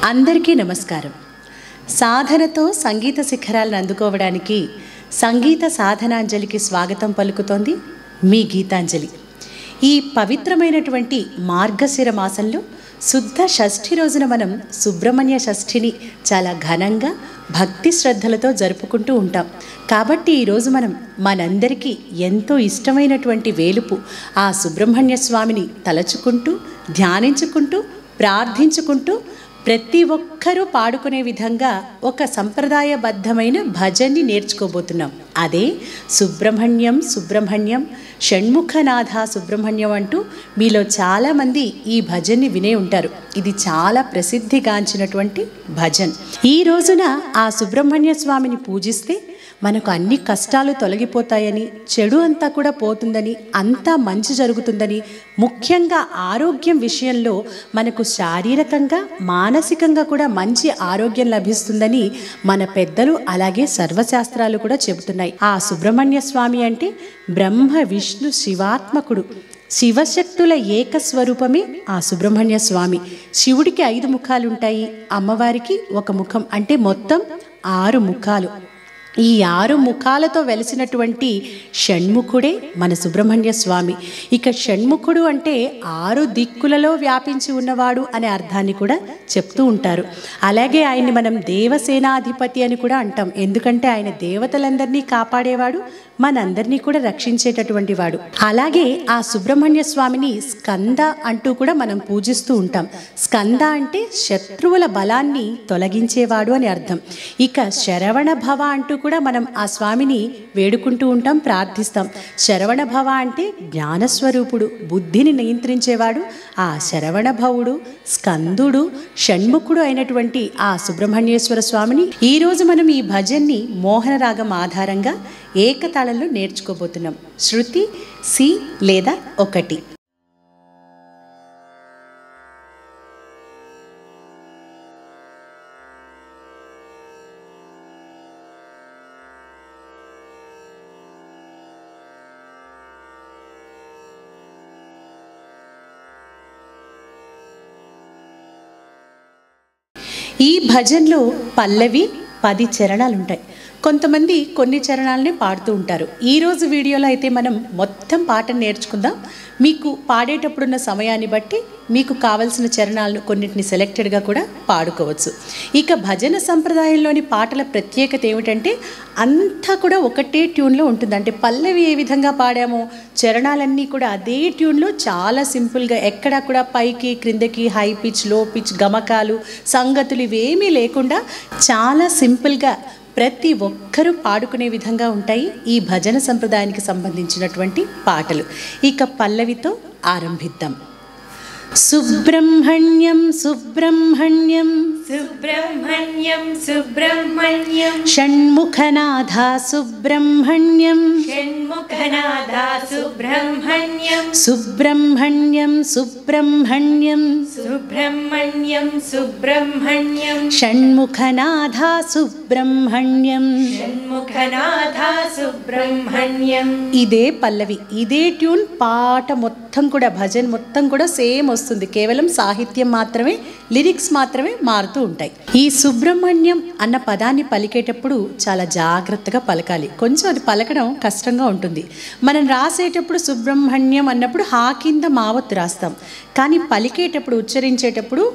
అందరికీ నమస్కారం. సాధనతో సంగీత శిఖరాలను అందుకోవడానికి సంగీత సాధనాంజలికి స్వాగతం పలుకుతోంది మీ గీతాంజలి. ఈ పవిత్రమైనటువంటి మార్గశిర మాసంలో శుద్ధ షష్ఠి రోజున మనం సుబ్రహ్మణ్య షష్ఠిని చాలా ఘనంగా భక్తి శ్రద్ధలతో జరుపుకుంటూ ఉంటాం. కాబట్టి ఈరోజు మనం మనందరికీ ఎంతో ఇష్టమైనటువంటి వేలుపు ఆ సుబ్రహ్మణ్య స్వామిని తలచుకుంటూ ధ్యానించుకుంటూ ప్రార్థించుకుంటూ ప్రతి ఒక్కరూ పాడుకునే విధంగా ఒక సంప్రదాయబద్ధమైన భజన్ని నేర్చుకోబోతున్నాం. అదే సుబ్రహ్మణ్యం సుబ్రహ్మణ్యం షణ్ముఖనాథ సుబ్రహ్మణ్యం అంటూ మీలో చాలామంది ఈ భజన్ని వినే ఉంటారు. ఇది చాలా ప్రసిద్ధిగాంచినటువంటి భజన్. ఈ రోజున ఆ సుబ్రహ్మణ్య స్వామిని పూజిస్తే మనకు అన్ని కష్టాలు తొలగిపోతాయని, చెడు అంతా కూడా పోతుందని, అంతా మంచి జరుగుతుందని, ముఖ్యంగా ఆరోగ్యం విషయంలో మనకు శారీరకంగా మానసికంగా కూడా మంచి ఆరోగ్యం లభిస్తుందని మన పెద్దలు అలాగే సర్వశాస్త్రాలు కూడా చెబుతున్నాయి. ఆ సుబ్రహ్మణ్య స్వామి అంటే బ్రహ్మ విష్ణు శివాత్మకుడు, శివశక్తుల ఏకస్వరూపమే ఆ సుబ్రహ్మణ్య స్వామి. శివుడికి 5 ముఖాలు ఉంటాయి, అమ్మవారికి 1 ముఖం, అంటే మొత్తం 6 ముఖాలు. ఈ 6 ముఖాలతో వెలిసినటువంటి షణ్ముఖుడే మన సుబ్రహ్మణ్య స్వామి. ఇక షణ్ముఖుడు అంటే 6 దిక్కులలో వ్యాపించి ఉన్నవాడు అనే అర్థాన్ని కూడా చెప్తూ ఉంటారు. అలాగే ఆయన్ని మనం దేవసేనాధిపతి అని కూడా అంటాం. ఎందుకంటే ఆయన దేవతలందరినీ కాపాడేవాడు, మనందరినీ కూడా రక్షించేటటువంటి వాడు. అలాగే ఆ సుబ్రహ్మణ్య స్వామిని స్కంద అంటూ కూడా మనం పూజిస్తూ ఉంటాం. స్కంద అంటే శత్రువుల బలాన్ని తొలగించేవాడు అని అర్థం. ఇక శరవణ భవ అంటూ కూడా మనం ఆ స్వామిని వేడుకుంటూ ఉంటాం, ప్రార్థిస్తాం. శరవణ భవ అంటే జ్ఞానస్వరూపుడు, బుద్ధిని నియంత్రించేవాడు. ఆ శరవణ భవుడు, స్కందుడు, షణ్ముఖుడు అయినటువంటి ఆ సుబ్రహ్మణ్యేశ్వర స్వామిని ఈరోజు మనం ఈ భజన్ని మోహన రాగం ఆధారంగా ఏకతాళంలో నేర్చుకోబోతున్నాం. శృతి సి లేదా 1. ఈ భజన్లో పల్లవి 10 చరణాలు ఉంటాయి. కొంతమంది కొన్ని చరణాలనే పాడుతూ ఉంటారు. ఈరోజు వీడియోలో అయితే మనం మొత్తం పాటను నేర్చుకుందాం. మీకు పాడేటప్పుడున్న సమయాన్ని బట్టి మీకు కావలసిన చరణాలను కొన్నిటిని సెలెక్టెడ్గా కూడా పాడుకోవచ్చు. ఇక భజన సంప్రదాయంలోని పాటల ప్రత్యేకత ఏమిటంటే అంతా కూడా ఒకటే ట్యూన్లో ఉంటుంది. అంటే పల్లవి ఏ విధంగా పాడామో చరణాలన్నీ కూడా అదే ట్యూన్లో చాలా సింపుల్గా, ఎక్కడా కూడా పైకి క్రిందకి హై పిచ్ లో పిచ్ గమకాలు సంగతులు ఇవేమీ లేకుండా చాలా సింపుల్గా ప్రతి ఒక్కరూ పాడుకునే విధంగా ఉంటాయి ఈ భజన సంప్రదాయానికి సంబంధించినటువంటి పాటలు. ఇక పల్లవితో ఆరంభిద్దాం. సుబ్రహ్మణ్యం సుబ్రహ్మణ్యం సుబ్రహ్మణ్యం సుబ్రహ్మణ్యం షణ్ముఖనాథ సుబ్రహ్మణ్యం షణ్ముఖనాథ సుబ్రహ్మణ్యం సుబ్రహ్మణ్యం సుబ్రహ్మణ్యం సుబ్రహ్మణ్యం సుబ్రహ్మణ్యం షణ్ముఖనాథ సుబ్రహ్మణ్యం షణ్ముఖనాథ సుబ్రహ్మణ్యం. ఇదే పల్లవి, ఇదే ట్యూన్. పాట మొత్తం కూడా భజన్ మొత్తం కూడా సేమ్ వస్తుంది. కేవలం సాహిత్యం మాత్రమే, లిరిక్స్ మాత్రమే మారుతూ ఉంటాయి. ఈ సుబ్రహ్మణ్యం అన్న పదాన్ని పలికేటప్పుడు చాలా జాగ్రత్తగా పలకాలి. కొంచెం అది పలకడం కష్టంగా ఉంటుంది. మనం రాసేటప్పుడు సుబ్రహ్మణ్యం అన్నప్పుడు హా కింద మావత్తు రాస్తాం, కానీ పలికేటప్పుడు ఉచ్చరించేటప్పుడు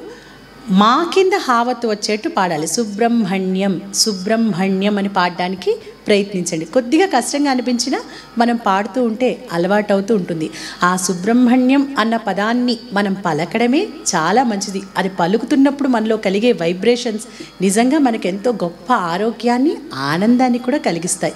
మా కింద హావత్తు వచ్చేట్టు పాడాలి. సుబ్రహ్మణ్యం సుబ్రహ్మణ్యం అని పాడడానికి ప్రయత్నించండి. కొద్దిగా కష్టంగా అనిపించినా మనం పాడుతూ ఉంటే అలవాటు అవుతూ ఉంటుంది. ఆ సుబ్రహ్మణ్యం అన్న పదాన్ని మనం పలకడమే చాలా మంచిది. అది పలుకుతున్నప్పుడు మనలో కలిగే వైబ్రేషన్స్ నిజంగా మనకు ఎంతో గొప్ప ఆరోగ్యాన్ని, ఆనందాన్ని కూడా కలిగిస్తాయి.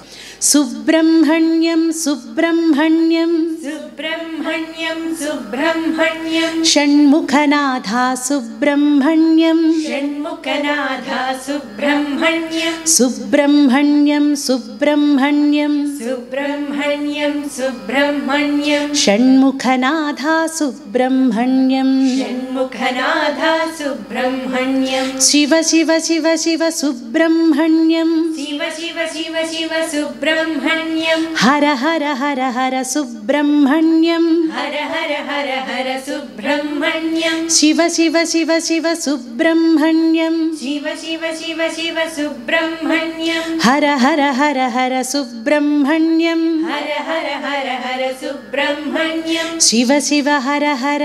సుబ్రహ్మణ్యం సుబ్రహ్మణ్యం సుబ్రహ్మణ్యం సుబ్రహ్మణ్యం షణ్ముఖనాథ సుబ్రహ్మణ్యం షణ్ముఖనాథ సుబ్రహ్మణ్యం సుబ్రహ్మణ్యం సుబ్రహ్మణ్యం सुब्रह्मण्यं सुब्रह्मण्यं षण्मुखनाथा सुब्रह्मण्यं षण्मुखनाथा सुब्रह्मण्यं शिव शिव शिव शिव सुब्रह्मण्यं शिव शिव शिव शिव सुब्रह्मण्यं हर हर हर हर सुब्रह्मण्यं हर हर हर हर सुब्रह्मण्यं शिव शिव शिव शिव सुब्रह्मण्यं शिव शिव शिव शिव सुब्रह्मण्यं हर हर हर हर सुब्रह्मण्यं हर हर हर हर सुब्रह्मण्यं शिव शिव हर हर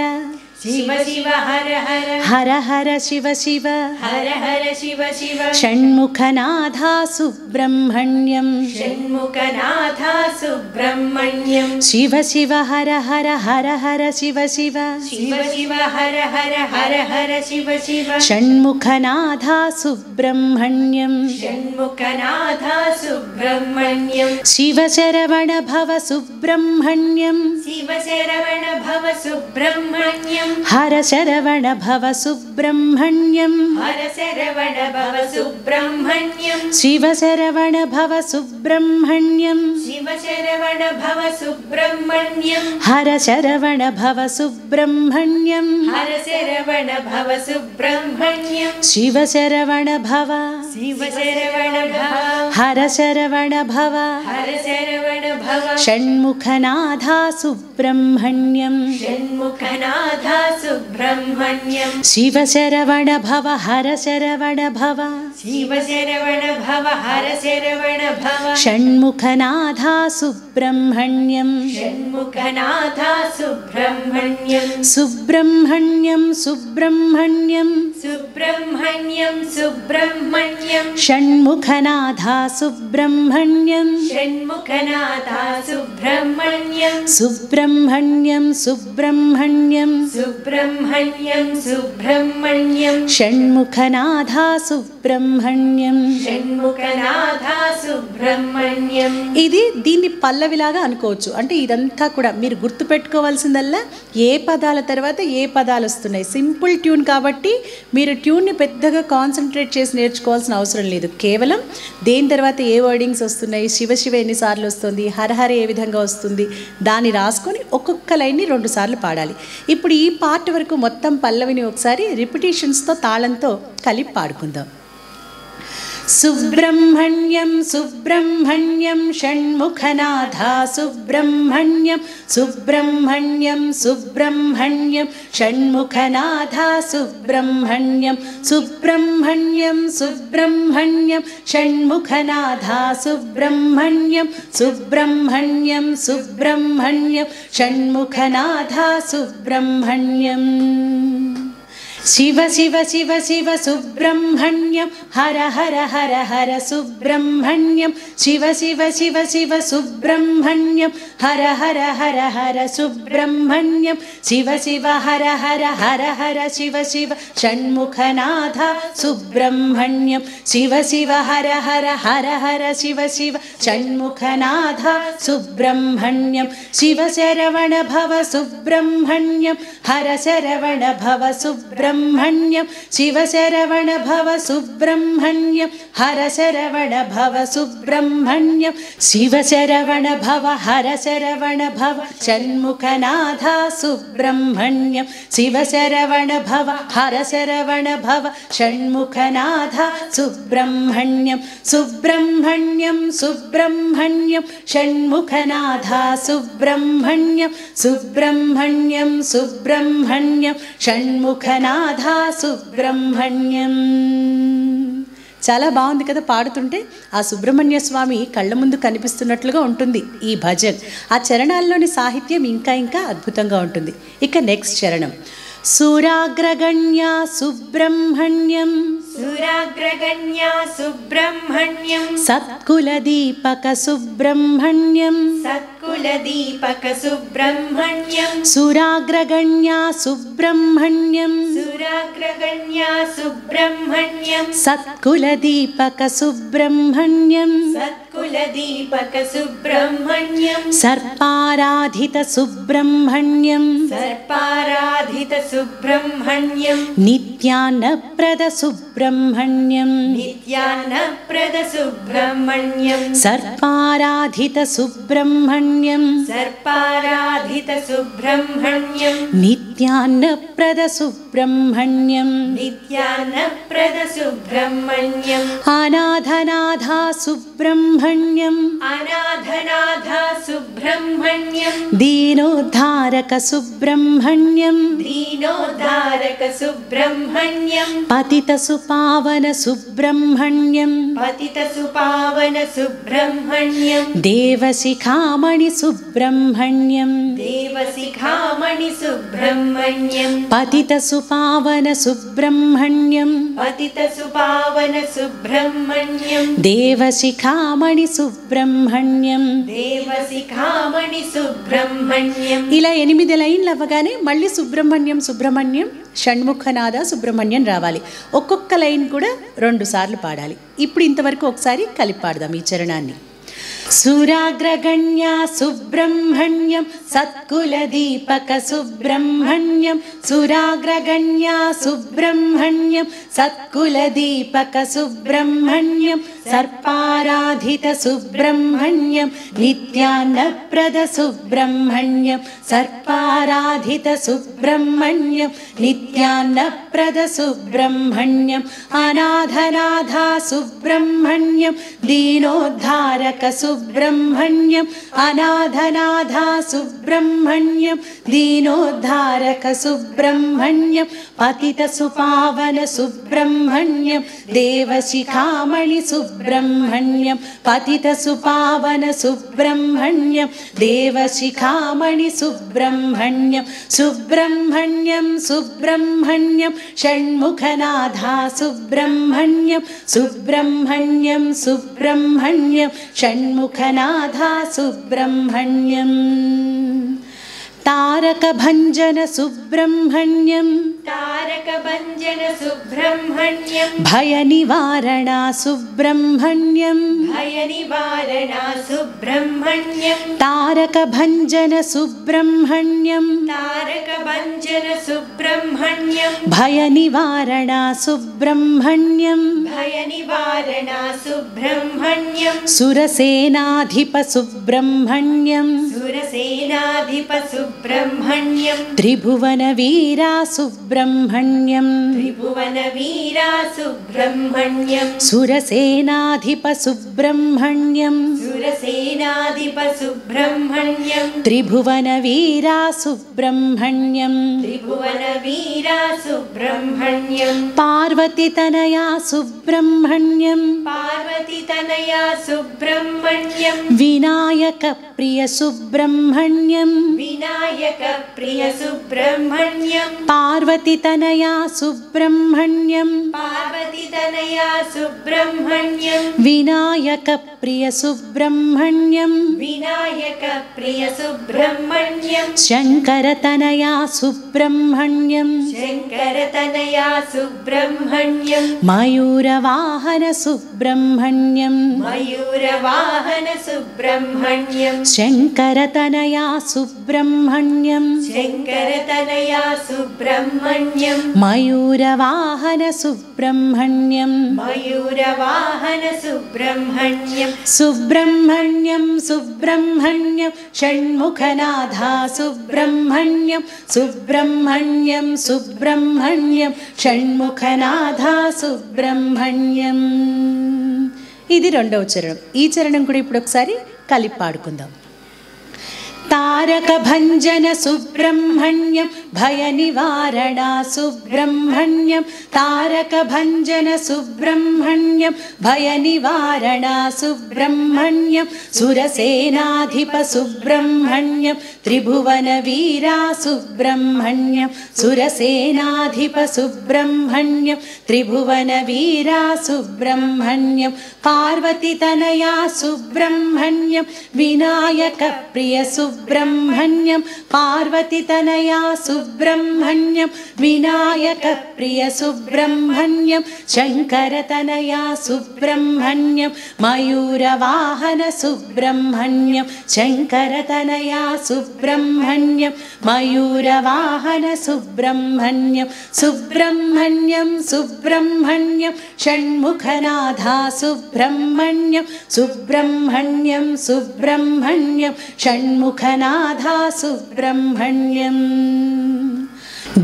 शिव शिव हर हर हर हर शिव शिव हर हर शिव शिव षण्मुखनाथा सुब्रह्मण्यं षण्मुखनाथा सुब्रह्मण्यं शिव शिव हर हर हर हर शिव शिव शिव शिव हर हर हर हर शिव शिव षण्मुखनाथा सुब्रह्मण्यं षण्मुखनाथा सुब्रह्मण्यं शिव शरवण भव सुब्रह्मण्यं शिव शरवण भव सुब्रह्मण्यं हर शरवण भव सुब्रह्मण्यं हर शरवण भव सुब्रह्मण्यं शिव शरवण भव सुब्रह्मण्यं शिव शरवण भव सुब्रह्मण्यं हर शरवण भव सुब्रह्मण्यं हर शरवण भव सुब्रह्मण्यं शिव शरवण भव शिव शरवण भव हर शरवण भव हर शरवण भव षण्मुखनाथा सुब्रह्मण्यं षण्मुखनाथा सुब्रह्मण्यं शिव शरवण भव हर शरवण भव शिव शरवण भव हर शरवण भव षण्मुखनाथा सुब्रह्मण्यं षण्मुखनाथा सुब्रह्मण्यं सुब्रह्मण्यं सुब्रह्मण्यं सुब्रह्मण्यं सुब्रह्मण्यं षण्मुखनाथा सुब्रह्मण्यं षण्मुखनाथा सुब्रह्मण्यं सुब्रह्मण्यं सुब्रह्मण्यं सुब्रह्मण्यं सुब्रह्मण्यं షణ్ముఖనాథా సుబ్రహ్మణ్యం. షణ్ముఖనాథా సుబ్రహ్మణ్యం. ఇది దీన్ని పల్లవిలాగా అనుకోవచ్చు. అంటే ఇదంతా కూడా మీరు గుర్తుపెట్టుకోవాల్సిందల్లా ఏ పదాల తర్వాత ఏ పదాలు వస్తున్నాయి. సింపుల్ ట్యూన్ కాబట్టి మీరు ట్యూన్ని పెద్దగా కాన్సన్ట్రేట్ చేసి నేర్చుకోవాల్సిన అవసరం లేదు. కేవలం దేని తర్వాత ఏ వర్డింగ్స్ వస్తున్నాయి, శివ శివ ఎన్నిసార్లు వస్తుంది, హరహర ఏ విధంగా వస్తుంది, దాన్ని రాసుకొని ఒక్కొక్క లైన్ని 2 సార్లు పాడాలి. ఇప్పుడు ఈ పార్ట్ వరకు మొత్తం పల్లవిని ఒకసారి రిపిటేషన్స్తో తాళంతో కలిపి పాడుకుందాం. సుబ్రహ్మణ్యం సుబ్రహ్మణ్యం షణ్ముఖనాథా సుబ్రహ్మణ్యం సుబ్రహ్మణ్యం సుబ్రహ్మణ్యం షణ్ముఖనాథా సుబ్రహ్మణ్యం సుబ్రహ్మణ్యం సుబ్రహ్మణ్యం షణ్ముఖనాథా సుబ్రహ్మణ్యం సుబ్రహ్మణ్యం సుబ్రహ్మణ్యం షణ్ముఖనాథా సుబ్రహ్మణ్యం. శివ శివ శివ శివ సుబ్రహ్మణ్యం హర హర హర హర సుబ్రహ్మణ్యం. శివ శివ శివ శివ సుబ్రహ్మణ్యం హర హర హర హర సుబ్రహ్మణ్యం. శివ శివ హర హర హర హర శివ శివ షణ్ముఖనాథ సుబ్రహ్మణ్యం. శివ శివ హర హర హర హర శివ శివ షణ్ముఖనాథ సుబ్రహ్మణ్యం. శివ శరవణ భవ సుబ్రహ్మణ్యం హర శరవణ భవ సుబ్రహ్మణ్యం. శివ శరవణ భవ సుబ్రహ్మణ్యం హర శరవణ భవ సుబ్రహ్మణ్యం. శివ శరవణ భవ హర శరవణ భవ షణ్ముఖనాథ సుబ్రహ్మణ్యం. శివ శరవణ భవ హర శరవణ భవ షణ్ముఖనాథ సుబ్రహ్మణ్యం. సుబ్రహ్మణ్యం సుబ్రహ్మణ్యం షణ్ముఖనాథ సుబ్రహ్మణ్యం. సుబ్రహ్మణ్యం సుబ్రహ్మణ్యం షణ్ముఖనాథ సుబ్రహ్మణ్యం. చాలా బాగుంది కదా పాడుతుంటే. ఆ సుబ్రహ్మణ్య స్వామి కళ్ళ ముందు కనిపిస్తున్నట్లుగా ఉంటుంది ఈ భజన్. ఆ చరణాల్లోని సాహిత్యం ఇంకా ఇంకా అద్భుతంగా ఉంటుంది. ఇక నెక్స్ట్ చరణం. సురాగ్రగణ్యా సుబ్రహ్మణ్యం సురాగ్రగణ్యా సుబ్రహ్మణ్యం. సత్కులదీపక సుబ్రహ్మణ్యం. సత్కులదీపక సుబ్రహ్మణ్యం. సురాగ్రగణ్యా సుబ్రహ్మణ్యం. సురాగ్రగణ్యా సుబ్రహ్మణ్యం. సత్కులదీపక సుబ్రహ్మణ్యం. సత్కులదీపక సుబ్రహ్మణ్యం. సర్పారాధిత సుబ్రహ్మణ్యం. సర్పారాధిత సుబ్రహ్మణ్యం. నిత్యాన్నప్రద సుబ్రహ్మణ్యం. నిత్యాన్నప్రద नित्यान्नप्रद सुब्रह्मण्यं सर्पाराधित सुब्रह्मण्यं सर्पाराधित सुब्रह्मण्यं नित्यान्नप्रद सुब्रह्मण्यं नित्यान्नप्रद सुब्रह्मण्यं अनाथनाथा सुब्रह्मण्यं अनाथनाथा सुब्रह्मण्यं दीनोद्धारक सुब्रह्मण्यं दीनोद्धारक सुब्रह्मण्यं पतित सुपावन सुब्रह्मण्यं पतित सुपावन सुब्रह्मण्यं देवशिखामणि सुब्रह्मण्यं देवशिखामणि सुब्रह्मण्यं पतित सुपावन सुब्रह्मण्यं पतित सुपावन सुब्रह्मण्यं देवशिखामणि सुब्रह्मण्यं देवशिखामणि सुब्रह्मण्यं ఇలా 8 లైన్లు అవ్వగానే మళ్ళీ సుబ్రహ్మణ్యం సుబ్రహ్మణ్యం షణ్ముఖనాథ సుబ్రహ్మణ్యం రావాలి. ఒక్కొక్క లైన్ కూడా 2 సార్లు పాడాలి. ఇప్పుడు ఇంతవరకు ఒకసారి కలిపి పాడదాం ఈ చరణాన్ని. సురాగ్రగణ్య సుబ్రహ్మణ్యం సత్కులదీపక సుబ్రహ్మణ్యం సురాగ్రగణ్య సుబ్రహ్మణ్యం సత్కులదీపక సుబ్రహ్మణ్యం సర్పారాధిత సుబ్రహ్మణ్యం నిత్యాన్నప్రద సుబ్రహ్మణ్యం సర్పారాధిత సుబ్రహ్మణ్యం నిత్యాన్నప్రద సుబ్రహ్మణ్యం అనాథనాథ సుబ్రహ్మణ్యం దీనోద్ధారక సుబ్రహ్మణ్యం అనాథనాథ సుబ్రహ్మణ్యం దీనోద్ధారక సుబ్రహ్మణ్యం పతిత సుపావన సుబ్రహ్మణ్యం దేవశిఖామణి సుబ్రహ్మణ్యం పతిత సుపావన సుబ్రహ్మణ్యం దేవశిఖామణి సుబ్రహ్మణ్యం సుబ్రహ్మణ్యం సుబ్రహ్మణ్యం షణ్ముఖనాథ సుబ్రహ్మణ్యం సుబ్రహ్మణ్యం సుబ్రహ్మణ్యం షణ్ముఖనాథ సుబ్రహ్మణ్యం తారక భంజన సుబ్రహ్మణ్యం तारक भंजन सुब्रह्मण्यं భయ నివారణ సుబ్రహ్మణ్యం भय निवारणा सुब्रह्मण्यं తారక భంజన సుబ్రహ్మణ్యం तारक भंजन सुब्रह्मण्यं భయ నివారణ సుబ్రహ్మణ్యం भय निवारणा सुब्रह्मण्यं సురసేనాధిప సుబ్రహ్మణ్యం सुरसेनाधिप सुब्रह्मण्यं త్రిభువన వీరా సుబ్రహ్మణ్యం त्रिभुवन वीरा सुब्रह्मण्यं సురసేనాధిప సుబ్రహ్మణ్యం सुरसेनाधिप सुब्रह्मण्यं త్రిభువన వీరా సుబ్రహ్మణ్యం त्रिभुवन वीरा सुब्रह्मण्यं పార్వతి తనయా సుబ్రహ్మణ్యం पार्वती तनया सुब्रह्मण्यं వినాయక ప్రియ సుబ్రహ్మణ్యం विनायक प्रिय सुब्रह्मण्यं పార్వతి తనయా సుబ్రహ్మణ్యం पार्वती तनया सुब्रह्मण्यं వినాయక ప్రియ సుబ్రహ్మణ్యం विनायक प्रिय सुब्रह्मण्यं శంకర తనయా సుబ్రహ్మణ్యం शंकर तनया सुब्रह्मण्यं మయూరవాహన సుబ్రహ్మణ్యం मयूरवाहन सुब्रह्मण्यं శంకర తనయా సుబ్రహ్మణ్యం शंकर तनया सुब्रह्मण्यं మయూరవాహన సుబ్రహ్మణ్యం मयूरवाहन सुब्रह्मण्यं సుబ్రహ్మణ్యం సుబ్రహ్మణ్యం షణ్ముఖనాథ సుబ్రహ్మణ్యం సుబ్రహ్మణ్యం సుబ్రహ్మణ్యం షణ్ముఖనాథ సుబ్రహ్మణ్యం. ఇది 2వ చరణం. ఈ చరణం కూడా ఇప్పుడు ఒకసారి కలిపి పాడుకుందాం. తారక భంజన సుబ్రహ్మణ్యం భయ నివారణ సుబ్రహ్మణ్యం తారక భంజన సుబ్రహ్మణ్యం భయ నివారణ సుబ్రహ్మణ్యం సురసేనాధిప సుబ్రహ్మణ్యం త్రిభువన వీరా సుబ్రహ్మణ్యం సురసేనాధిప సుబ్రహ్మణ్యం త్రిభువన వీరా సుబ్రహ్మణ్యం పార్వతి తనయా సుబ్రహ్మణ్యం వినాయక ప్రియ సుబ్రహ్మణ్యం సుబ్రహ్మణ్యం పార్వతీతనయా సుబ్రహ్మణ్యం వినాయకప్రియ సుబ్రహ్మణ్యం శంకరతనయా సుబ్రహ్మణ్యం మయూరవాహన సుబ్రహ్మణ్యం శంకరతనయా సుబ్రహ్మణ్యం మయూరవాహన సుబ్రహ్మణ్యం సుబ్రహ్మణ్యం సుబ్రహ్మణ్యం షణ్ముఖనాథా సుబ్రహ్మణ్యం సుబ్రహ్మణ్యం సుబ్రహ్మణ్యం షణ్ముఖనాథా సుబ్రహ్మణ్యం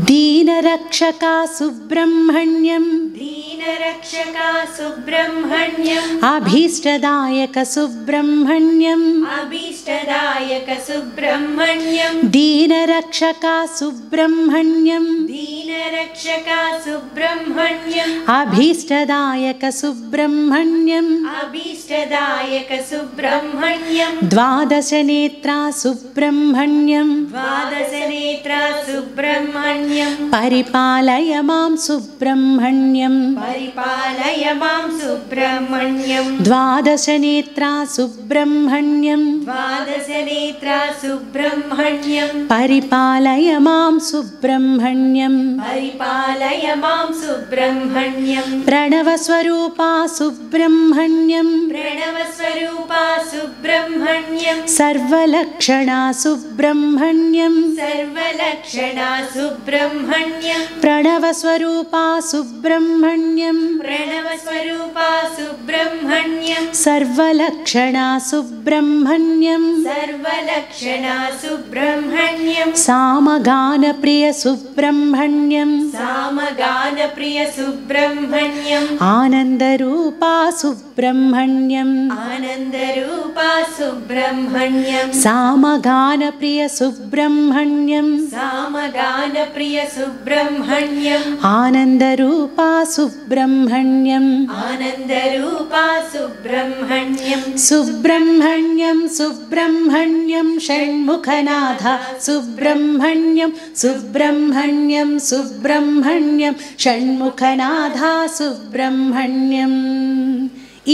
దీనరక్షకా సుబ్రహ్మణ్యం దీనరక్షకా సుబ్రహ్మణ్యం అభీష్టదాయక సుబ్రహ్మణ్యం అభీష్టదాయక సుబ్రహ్మణ్యం దీనరక్షకా సుబ్రహ్మణ్యం దీనరక్షకా సుబ్రహ్మణ్యం అభీష్టదాయక సుబ్రహ్మణ్యం అభీష్టదాయక సుబ్రహ్మణ్యం ద్వాదశనేత్రా సుబ్రహ్మణ్యం ద్వాదశనేత్రా సుబ్రహ్మణ్యం పరిపాలయ మాం సుబ్రహ్మణ్యం పరిపాలయ మాం సుబ్రహ్మణ్యం ద్వాదశనేత్రా సుబ్రహ్మణ్యం ద్వాదశనేత్రా సుబ్రహ్మణ్యం పరిపాలయ మాం సుబ్రహ్మణ్యం పరిపాలయ మాం సుబ్రహ్మణ్యం ప్రణవస్వరూపా సుబ్రహ్మణ్యం ప్రణవస్వరూపా సుబ్రహ్మణ్యం సర్వలక్షణా సుబ్రహ్మణ్యం సర్వలక్షణా సుబ్రహ్మణ్యం ప్రణవస్వరూపా సుబ్రహ్మణ్యం ప్రణవస్వరూపా సుబ్రహ్మణ్యం సర్వలక్షణా సుబ్రహ్మణ్యం సర్వలక్షణా సుబ్రహ్మణ్యం సామగానప్రియ సుబ్రహ్మణ్యం సామగాన ప్రియ సుబ్రహ్మణ్యం ఆనందరూపా సుబ్రహ్మణ్యం ఆనందరూపా సుబ్రహ్మణ్యం సామగానప్రియ సుబ్రహ్మణ్యం సామగాన ప్రియ సుబ్రహ్మణ్యం ఆనందరూపా సుబ్రహ్మణ్యం ఆనందరూపా సుబ్రహ్మణ్యం సుబ్రహ్మణ్యం సుబ్రహ్మణ్యం షణ్ముఖనాథ సుబ్రహ్మణ్యం సుబ్రహ్మణ్యం సుబ్రహ్మణ్యం షణ్ముఖనాథ సుబ్రహ్మణ్యం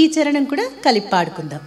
ఈ చరణం కూడా కలిపి పాడుకుందాం.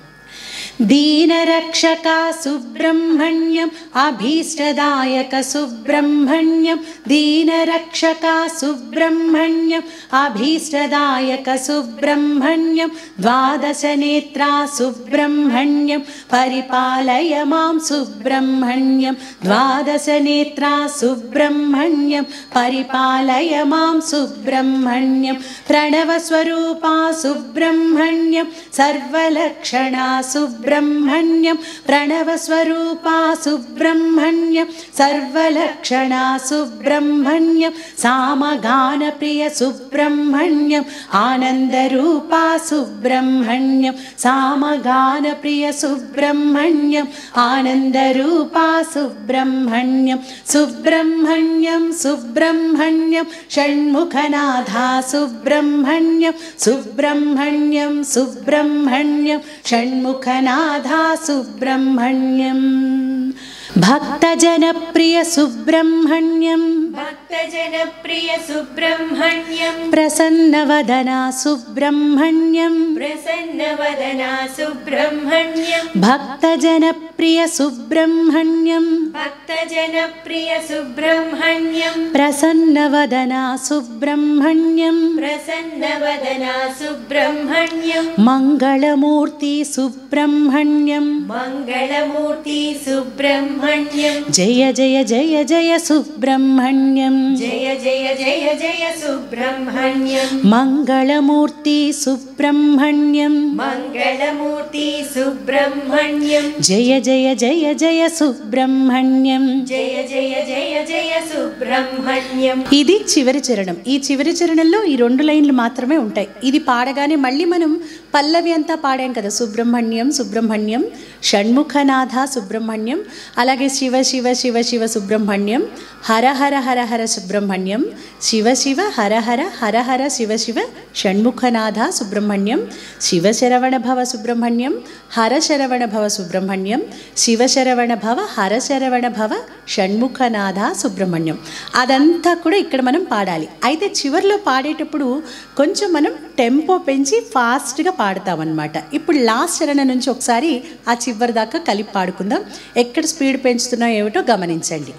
దీనరక్షకా సుబ్రహ్మణ్యం అభీష్టదాయక సుబ్రహ్మణ్యం దీనరక్షకా సుబ్రహ్మణ్యం అభీష్టదాయక సుబ్రహ్మణ్యం ద్వాదశనేత్రా సుబ్రహ్మణ్యం పరిపాలయ మాం సుబ్రహ్మణ్యం ద్వాదశనేత్రా సుబ్రహ్మణ్యం పరిపాలయ మాం సుబ్రహ్మణ్యం ప్రణవస్వరూపా సుబ్రహ్మణ్యం సర్వలక్షణా సుబ్రహ్మణ్యం ప్రణవస్వరూపా సుబ్రహ్మణ్యం సర్వలక్షణా సుబ్రహ్మణ్యం సామగానప్రియ సుబ్రహ్మణ్యం ఆనందరూపా సుబ్రహ్మణ్యం సామగానప్రియ సుబ్రహ్మణ్యం ఆనందరూపా సుబ్రహ్మణ్యం సుబ్రహ్మణ్యం సుబ్రహ్మణ్యం షణ్ముఖనాథా సుబ్రహ్మణ్యం సుబ్రహ్మణ్యం సుబ్రహ్మణ్యం షణ్ముఖనాథా సుబ్రహ్మణ్యం భక్తజనప్రియ సుబ్రహ్మణ్యం భక్తజనప్రియ సుబ్రహ్మణ్యం ప్రసన్నవదనా సుబ్రహ్మణ్యం ప్రసన్నవదనా సుబ్రహ్మణ్యం భక్తజనప్రియ సుబ్రహ్మణ్యం భక్తజనప్రియ సుబ్రహ్మణ్యం ప్రసన్నవదనా సుబ్రహ్మణ్యం ప్రసన్నవదనా సుబ్రహ్మణ్యం మంగళమూర్తి సుబ్రహ్మణ్యం మంగళమూర్తి సుబ్రహ్మణ్యం జయ జయ జయ జయ సుబ్రహ్మణ్యం జయ జయ జయ జయ సుబ్రహ్మణ్యం మంగళమూర్తి సుబ్రహ్మణ్యం మంగళమూర్తి సుబ్రహ్మణ్యం జయ జయ జయ జయ సుబ్రహ్మణ్యం జయ జయ జయ జయ సుబ్రహ్మణ్యం. ఇది చివరి చరణం. ఈ చివరి చరణంలో ఈ 2 లైన్లు మాత్రమే ఉంటాయి. ఇది పాడగానే మళ్ళీ మనం పల్లవి అంతా పాడాం కదా, సుబ్రహ్మణ్యం సుబ్రహ్మణ్యం షణ్ముఖనాథ సుబ్రహ్మణ్యం, అలాగే శివ శివ శివ శివ సుబ్రహ్మణ్యం, హర హర హర హర హర సుబ్రహ్మణ్యం, శివ శివ హర హర హర హర శివ శివ షణ్ముఖనాథ సుబ్రహ్మణ్యం, శివ శరవణ భవ సుబ్రహ్మణ్యం, హర శరవణ భవ సుబ్రహ్మణ్యం, శివ శరవణ భవ హర శరవణ భవ షణ్ముఖనాథ సుబ్రహ్మణ్యం. అదంతా కూడా ఇక్కడ మనం పాడాలి. అయితే చివరిలో పాడేటప్పుడు కొంచెం మనం టెంపో పెంచి ఫాస్ట్గా పాడతామన్నమాట. ఇప్పుడు లాస్ట్ చరణం నుంచి ఒకసారి ఆ చివరి దాకా కలిపి పాడుకుందాం. ఎక్కడ స్పీడ్ పెంచుతున్నా ఏమిటో గమనించండి.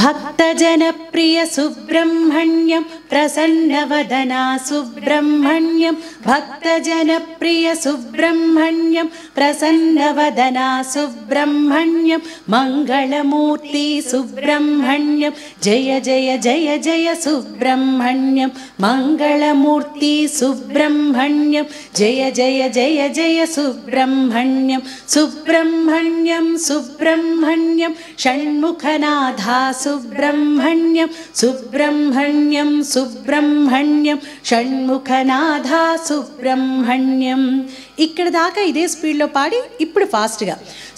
భక్తజనప్రియ సుబ్రహ్మణ్యం, ప్రసన్నవదనా సుబ్రహ్మణ్యం, భక్తజనప్రియ సుబ్రహ్మణ్యం, ప్రసన్నవదనా సుబ్రహ్మణ్యం, మంగళమూర్తి సుబ్రహ్మణ్యం, జయ జయ జయ జయ సుబ్రహ్మణ్యం, మంగళమూర్తి సుబ్రహ్మణ్యం, జయ జయ జయ జయ సుబ్రహ్మణ్యం, సుబ్రహ్మణ్యం సుబ్రహ్మణ్యం షణ్ముఖనాథ సుబ్రహ్మణ్యం, సుబ్రహ్మణ్యం సుబ్రహ్మణ్యం షణ్ముఖనాథ సుబ్రహ్మణ్యం. ఇక్కడ దాకా ఇదే స్పీడ్లో పాడి ఇప్పుడు ఫాస్ట్గా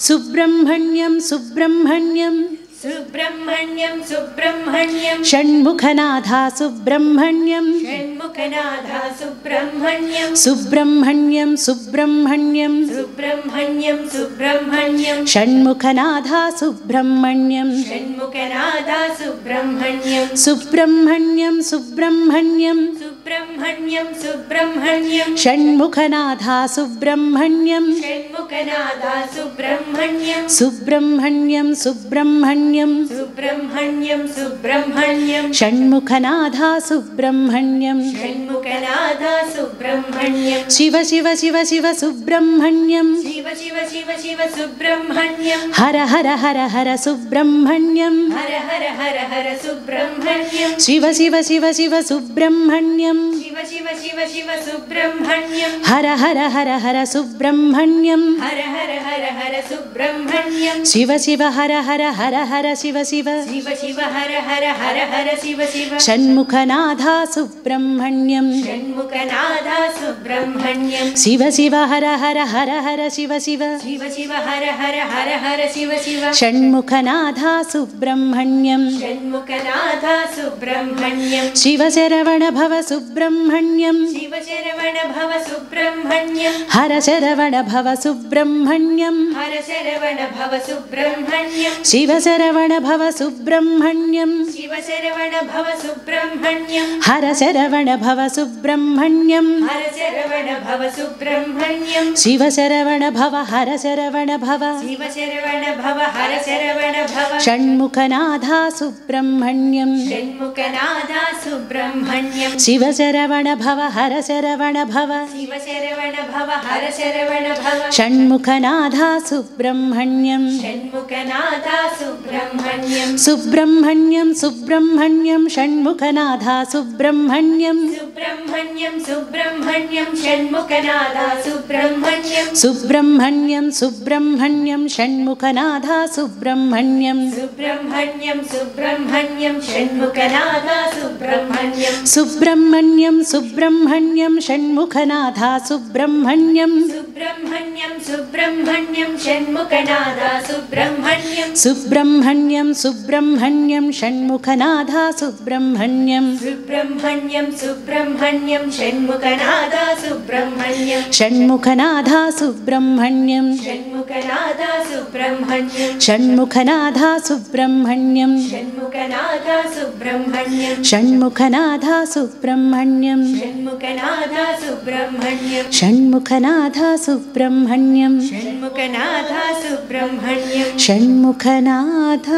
సుబ్రహ్మణ్యం సుబ్రహ్మణ్యం సుబ్రహ్మణ్యం సుబ్రహ్మణ్యం షణ్ముఖనాథ సుబ్రహ్మణ్యం, షణ్ముఖనాథ సుబ్రహ్మణ్యం, సుబ్రహ్మణ్యం సుబ్రహ్మణ్యం సుబ్రహ్మణ్యం సుబ్రహ్మణ్యం షణ్ముఖనాథ సుబ్రహ్మణ్యం, షణ్ముఖనాథ సుబ్రహ్మణ్యం, సుబ్రహ్మణ్యం సుబ్రహ్మణ్యం సుబ్రహ్మణ్యం సుబ్రహ్మణ్యం షణ్ముఖనాథ సుబ్రహ్మణ్యం, షణ్ముఖనాథ సుబ్రహ్మణ్యం, సుబ్రహ్మణ్యం సుబ్రహ్మణ్యం సుబ్రహ్మణ్యం సుబ్రహ్మణ్యం షణ్ముఖనాథ సుబ్రహ్మణ్యం, షణ్ముఖనాథ సుబ్రహ్మణ్యం, శివ శివ శివ శివ సుబ్రహ్మణ్యం, శివ శివ శివ శివ సుబ్రహ్మణ్యం, హర హర హర హర సుబ్రహ్మణ్యం, హర హర హర హర సుబ్రహ్మణ్యం, శివ శివ శివ శివ సుబ్రహ్మణ్యం, శివ శివ శివ శివ సుబ్రహ్మణ్యం, హర హర హర హర సుబ్రహ్మణ్యం, హర హర హర హర సుబ్రహ్మణ్యం, శివ శివ హర హర హర హర శివ శివ శివ శివ హర హర హర హర శివ శివ షణ్ముఖనాథ సుబ్రహ్మణ్యం, షణ్ముఖనాథ సుబ్రహ్మణ్యం, శివ శివ హర హర హర హర శివ శివ శివ శివ హర హర హర హర శివ శివ షణ్ముఖనాథ సుబ్రహ్మణ్యం, షణ్ముఖనాథ సుబ్రహ్మణ్యం, శివ శరవణ భవ సుబ్రహ్మణ్యం, శివ శరవణ భవ సుబ్రహ్మణ్యం, హర శరవణ భవ సుబ్రహ్మణ్యం, హర శరవణ భవ సుబ్రహ్మణ్యం, శివ శరవణ భవ సుబ్రహ్మణ్యం, శివ శరవణ భవ సుబ్రహ్మణ్యం, హర శరవణ భవ సుబ్రహ్మణ్యం, హర శరవణ భవ సుబ్రహ్మణ్యం, శివ శరవణ భవ హర శరవణ భవ శివ శరవణ భవ హర శరవణ భవ షణ్ముఖనాథ సుబ్రహ్మణ్యం, షణ్ముఖనాథ సుబ్రహ్మణ్యం, శివ శరవణ భవ హర శరవణ భవ శివ శరవణ భవ హర శరవణ భవ షణ్ముఖనాథ సుబ్రహ్మణ్యం, షణ్ముఖనాథ సుబ్రహ్మణ్యం, సుబ్రహ్మణ్యం సుబ్రహ్మణ్యం షణ్ముఖనాథ సుబ్రహ్మణ్యం, సుబ్రహ్మణ్యం సుబ్రహ్మణ్యం షణ్ముఖనాథ సుబ్రహ్మణ్యం, సుబ్రహ్మణ్యం సుబ్రహ్మణ్యం షణ్ముఖనాథ సుబ్రహ్మణ్యం, సుబ్రహ్మణ్యం సుబ్రహ్మణ్యం షణ్ముఖనాథ సుబ్రహ్మణ్యం, సుబ్రహ్మణ్యం సుబ్రహ్మణ్యం షణ్ముఖనాథ సుబ్రహ్మణ్యం, సుబ్రహ్మణ్యం సుబ్రహ్మణ్యం షణ్ముఖనాథ సుబ్రహ్మణ్యం, సుబ్రహ్మణ్యం సుబ్రహ్మణ్యం షణ్ముఖనాథ సుబ్రహ్మణ్యం, సుబ్రహ్మణ్యం సుబ్రహ్మణ్యం షణ్ముఖనాథ సుబ్రహ్మణ్యం, షణ్ముఖనాథ సుబ్రహ్మణ్యం, షణ్ముఖనాథ సుబ్రహ్మణ్యం, షణ్ముఖనాథ సుబ్రహ్మణ్యం, షణ్ముఖనాథ సుబ్రహ్మణ్యం, షణ్ముఖనాథ సుబ్రహ్మణ్యం, షణ్ముఖనాథ సుబ్రహ్మణ్యం, షణ్ముఖనాథ సుబ్రహ్మణ్యం, షణ్ముఖనాథ సుబ్రహ్మణ్యం, షణ్ముఖనాథ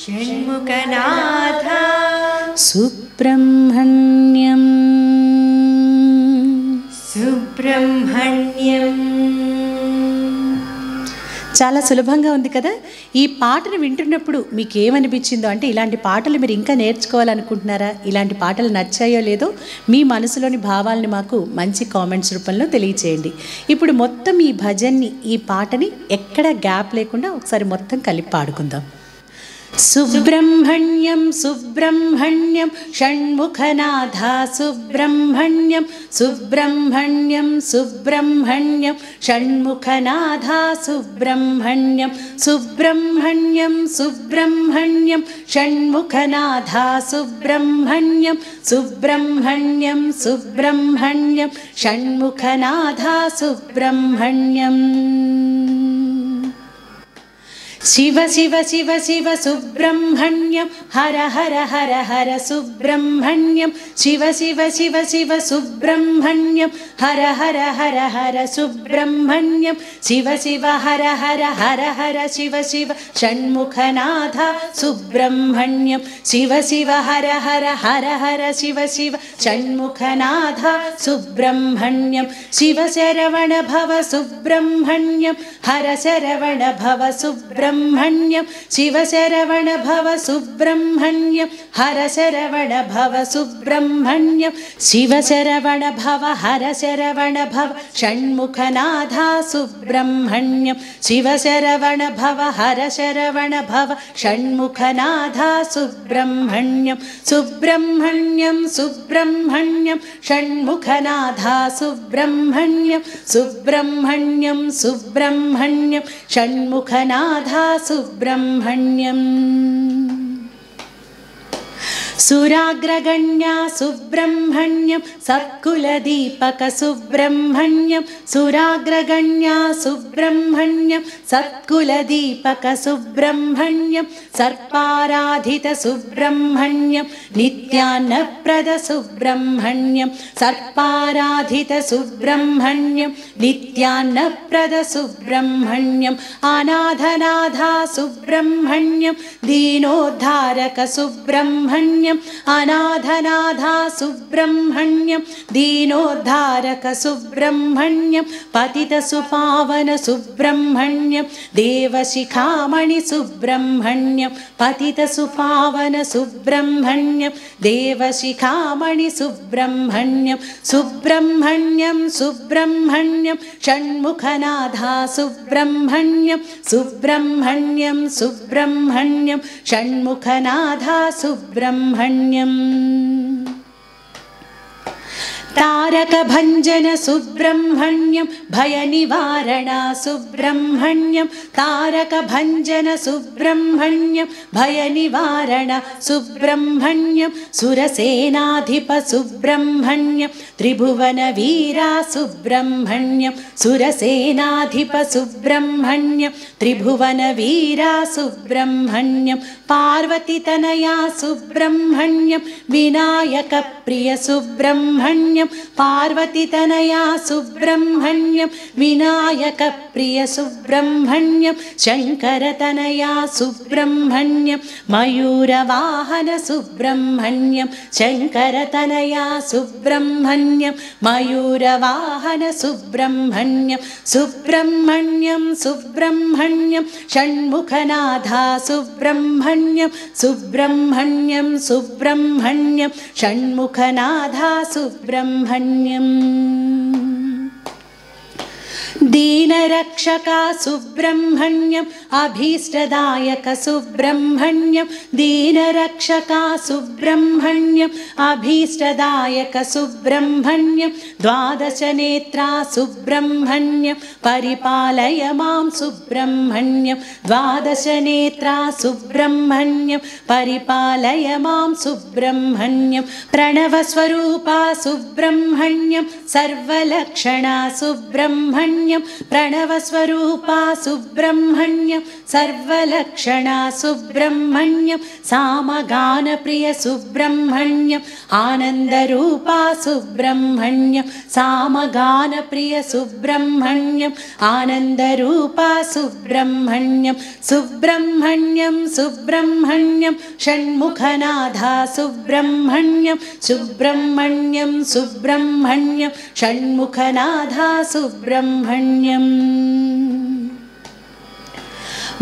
షణ్ముఖనాథ సుబ్రహ్మణ్యం. సుబ్రహ్మణ్యం. చాలా సులభంగా ఉంది కదా. ఈ పాటను వింటున్నప్పుడు మీకు ఏమనిపించిందో, అంటే ఇలాంటి పాటలు మీరు ఇంకా నేర్చుకోవాలనుకుంటున్నారా, ఇలాంటి పాటలు నచ్చాయో లేదో మీ మనసులోని భావాలని మాకు మంచి కామెంట్స్ రూపంలో తెలియచేయండి. ఇప్పుడు మొత్తం ఈ భజన్ని, ఈ పాటని ఎక్కడ గ్యాప్ లేకుండా ఒకసారి మొత్తం కలిపి పాడుకుందాం. सुब्रह्मण्यं सुब्रह्मण्यं षण्मुखनाथा सुब्रह्मण्यं सुब्रह्मण्यं सुब्रह्मण्यं षण्मुखनाथा सुब्रह्मण्यं सुब्रह्मण्यं सुब्रह्मण्यं षण्मुखनाथा सुब्रह्मण्यं सुब्रह्मण्यं सुब्रह्मण्यं षण्मुखनाथा सुब्रह्मण्यम् शिव शिव शिव शिव सुब्रह्मण्यं हर हर हर हर सुब्रह्मण्यं शिव शिव शिव शिव सुब्रह्मण्यं हर हर हर हर सुब्रह्मण्यं शिव शिव हर हर हर हर शिव शिव षण्मुखनाथा सुब्रह्मण्यं शिव शिव हर हर हर हर शिव शिव षण्मुखनाथा सुब्रह्मण्यं शिव शरवण भव सुब्रह्मण्यं हर शरवण भव सुब्रह्मण्यं शिव शरवण भव सुब्रह्मण्यं हर शरवण भव सुब्रह्मण्यं शिव शरवण भव हर शरवण भव षण्मुखनाथा सुब्रह्मण्यं शिव शरवण भव हर शरवण भव षण्मुखनाथा सुब्रह्मण्यं सुब्रह्मण्यं सुब्रह्मण्यं षण्मुखनाथा सुब्रह्मण्यं सुब्रह्मण्यं सुब्रह्मण्यं षण्मुखनाथा सुब्रह्मण्यम् सुराग्रगण्या सुब्रह्मण्यं सत्कुलदीपक सुब्रह्मण्यं सुराग्रगण्या सुब्रह्मण्यं सत्कुलदीपक सुब्रह्मण्यं सर्पाराधित सुब्रह्मण्यं नित्यान्नप्रद सुब्रह्मण्यं सर्पाराधित सुब्रह्मण्यं नित्यान्नप्रद सुब्रह्मण्यं अनाथनाथा सुब्रह्मण्यं दीनोद्धारक सुब्रह्मण्यं अनाथनाथा सुब्रह्मण्यं दीनोद्धारक सुब्रह्मण्यं पतितसुपावन सुब्रह्मण्यं देवशिखामणि सुब्रह्मण्यं पतितसुपावन सुब्रह्मण्यं देवशिखामणि सुब्रह्मण्यं सुब्रह्मण्यं सुब्रह्मण्यं षण्मुखनाथा सुब्रह्मण्यं सुब्रह्मण्यं सुब्रह्मण्यं षण्मुखनाथा सुब्रह्मण्यम् तारकभञ्जन सुब्रह्मण्यं भयनिवारण सुब्रह्मण्यं तारकभञ्जन सुब्रह्मण्यं भयनिवारण सुब्रह्मण्यं सुरसेनाधिप सुब्रह्मण्यं त्रिभुवनवीरा सुब्रह्मण्यं सुरसेनाधिप सुब्रह्मण्यं त्रिभुवनवीरा सुब्रह्मण्यं पार्वतीतनया सुब्रह्मण्यं विनायकप्रिय सुब्रह्मण्यं पार्वतीतनया सुब्रह्मण्यं विनायकप्रिय सुब्रह्मण्यं शङ्करतनया सुब्रह्मण्यं मयूरवाहन सुब्रह्मण्यं शङ्करतनया सुब्रह्मण्यं मयूरवाहन सुब्रह्मण्यं सुब्रह्मण्यं सुब्रह्मण्यं षण्मुखनाथा सुब्रह्मण्यं सुब्रह्मण्यं सुब्रह्मण्यं षण्मुखनाथा सुब्रह्मण्यम् दीनरक्षका सुब्रह्मण्यम् अभीष्टदायक सुब्रह्मण्यं दीनरक्षका सुब्रह्मण्यम् अभीष्टदायक सुब्रह्मण्यं द्वादशनेत्रा सुब्रह्मण्यं परिपालय मां सुब्रह्मण्यं द्वादशनेत्रा सुब्रह्मण्यं परिपालय मां सुब्रह्मण्यं प्रणवस्वरूपा सुब्रह्मण्यं सर्वलक्षणा सुब्रह्मण्यं प्रणवस्वरूपा सुब्रह्मण्यं सर्वलक्षणा सुब्रह्मण्यं सामगानप्रिय सुब्रह्मण्यं आनन्दरूपा सुब्रह्मण्यं सामगानप्रिय सुब्रह्मण्यं आनन्दरूपा सुब्रह्मण्यं सुब्रह्मण्यं सुब्रह्मण्यं षण्मुखनाथा सुब्रह्मण्यं सुब्रह्मण्यं सुब्रह्मण्यं षण्मुखनाथा सुब्रह्मण्यम्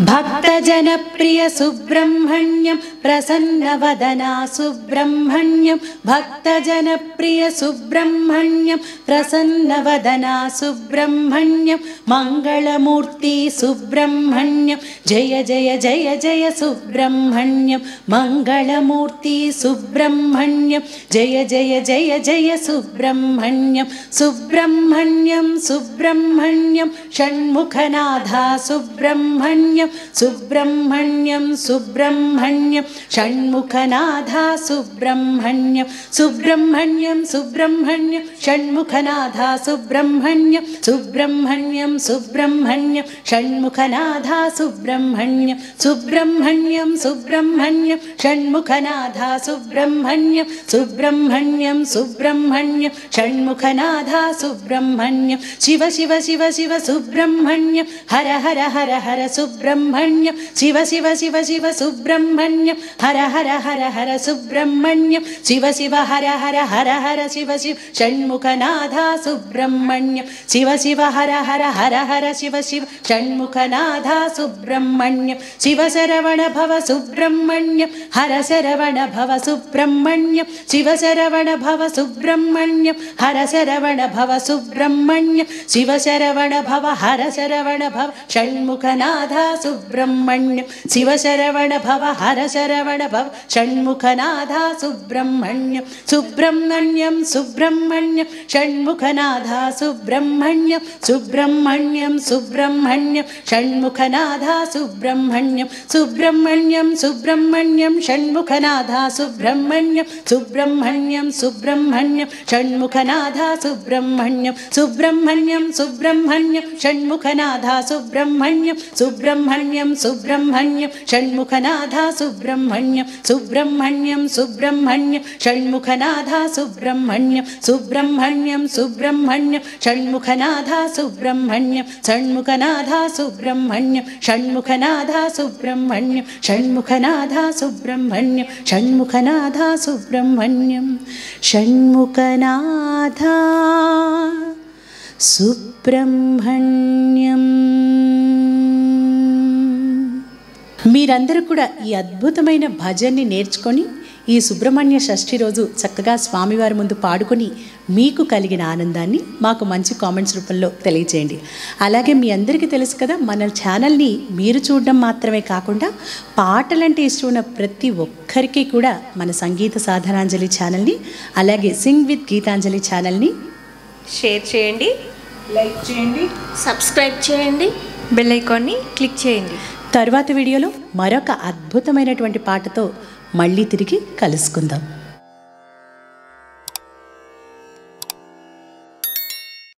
भक्तजनप्रिय सुब्रह्मण्यं ప్రసన్నవదనా సుబ్రహ్మణ్యం భక్తజనప్రియ సుబ్రహ్మణ్యం ప్రసన్నవదనా సుబ్రహ్మణ్యం మంగళమూర్తి సుబ్రహ్మణ్యం జయ జయ జయ జయ సుబ్రహ్మణ్యం మంగళమూర్తి సుబ్రహ్మణ్యం జయ జయ జయ జయ సుబ్రహ్మణ్యం సుబ్రహ్మణ్యం సుబ్రహ్మణ్యం షణ్ముఖనాథ సుబ్రహ్మణ్యం సుబ్రహ్మణ్యం సుబ్రహ్మణ్యం షణ్ముఖనాథ సుబ్రహ్మణ్యం సుబ్రహ్మణ్యం సుబ్రహ్మణ్యం షణ్ముఖనాథ సుబ్రహ్మణ్యం సుబ్రహ్మణ్యం సుబ్రహ్మణ్యం షణ్ముఖనాథ సుబ్రహ్మణ్యం సుబ్రహ్మణ్యం సుబ్రహ్మణ్యం షణ్ముఖనాథ సుబ్రహ్మణ్యం సుబ్రహ్మణ్యం సుబ్రహ్మణ్యం షణ్ముఖనాథ సుబ్రహ్మణ్యం శివ శివ శివ శివ సుబ్రహ్మణ్యం హర హర హర హర సుబ్రహ్మణ్యం శివ శివ శివ శివ సుబ్రహ్మణ్యం హర హర హర హర సుబ్రహ్మణ్యం శివ శివ హర హర హర హర శివ శివ షణ్ముఖనాథ సుబ్రహ్మణ్యం శివ శివ హర హర హర హర శివ శివ షణ్ముఖనాథ సుబ్రహ్మణ్యం శివ శరవణ భవ సుబ్రహ్మణ్యం హర శరవణ భవ సుబ్రహ్మణ్యం శివ శరవణ భవ సుబ్రహ్మణ్యం హర శరవణ భవ సుబ్రహ్మణ్యం శివ శరవణ భవ హర శరవణ భవ షణ్ముఖనాథ సుబ్రహ్మణ్యం శివ శరవణ భవ హర శరవణ భవ షణ్ముఖనాథ సుబ్రహ్మణ్యం సుబ్రహ్మణ్యం సుబ్రహ్మణ్యం షణ్ముఖనాథ సుబ్రహ్మణ్యం సుబ్రహ్మణ్యం సుబ్రహ్మణ్యం షణ్ముఖనాథ సుబ్రహ్మణ్యం సుబ్రహ్మణ్యం సుబ్రహ్మణ్యం షణ్ముఖనాథ సుబ్రహ్మణ్యం సుబ్రహ్మణ్యం సుబ్రహ్మణ్యం షణ్ముఖనాథ సుబ్రహ్మణ్యం సుబ్రహ్మణ్యం సుబ్రహ్మణ్యం షణ్ముఖనాథ సుబ్రహ్మణ్యం సుబ్రహ్మణ్యం సుబ్రహ్మణ్యం షణ్ముఖనాథ సుబ్రహ్మణ్యం సుబ్రహ్మణ్యం సుబ్రహ్మణ్యం షణ్ముఖనాథ సుబ్రహ్మణ్యం సుబ్రహ్మణ్యం సుబ్రహ్మణ్యం షణ్ముఖనాథ సుబ్రహ్మణ్యం షణ్ముఖనాథ సుబ్రహ్మణ్యం షణ్ముఖనాథ సుబ్రహ్మణ్యం షణ్ముఖనాథ సుబ్రహ్మణ్యం షణ్ముఖనాథ సుబ్రహ్మణ్యం షణ్ముఖనాథ సుబ్రహ్మణ్యం. మీరందరూ కూడా ఈ అద్భుతమైన భజన్ని నేర్చుకొని ఈ సుబ్రహ్మణ్య షష్ఠి రోజు చక్కగా స్వామివారి ముందు పాడుకొని మీకు కలిగిన ఆనందాన్ని మాకు మంచి కామెంట్స్ రూపంలో తెలియజేయండి. అలాగే మీ అందరికీ తెలుసు కదా, మన ఛానల్ని మీరు చూడడం మాత్రమే కాకుండా పాటలంటే ఇష్టం ఉన్న ప్రతి ఒక్కరికి కూడా మన సంగీత సాధనాంజలి ఛానల్ని, అలాగే సింగ్ విత్ గీతాంజలి ఛానల్ని షేర్ చేయండి, లైక్ చేయండి, సబ్స్క్రైబ్ చేయండి, బెల్ ఐకాన్ని క్లిక్ చేయండి. తర్వాత వీడియోలో మరొక అద్భుతమైనటువంటి పాటతో మళ్ళీ తిరిగి కలుసుకుందాం.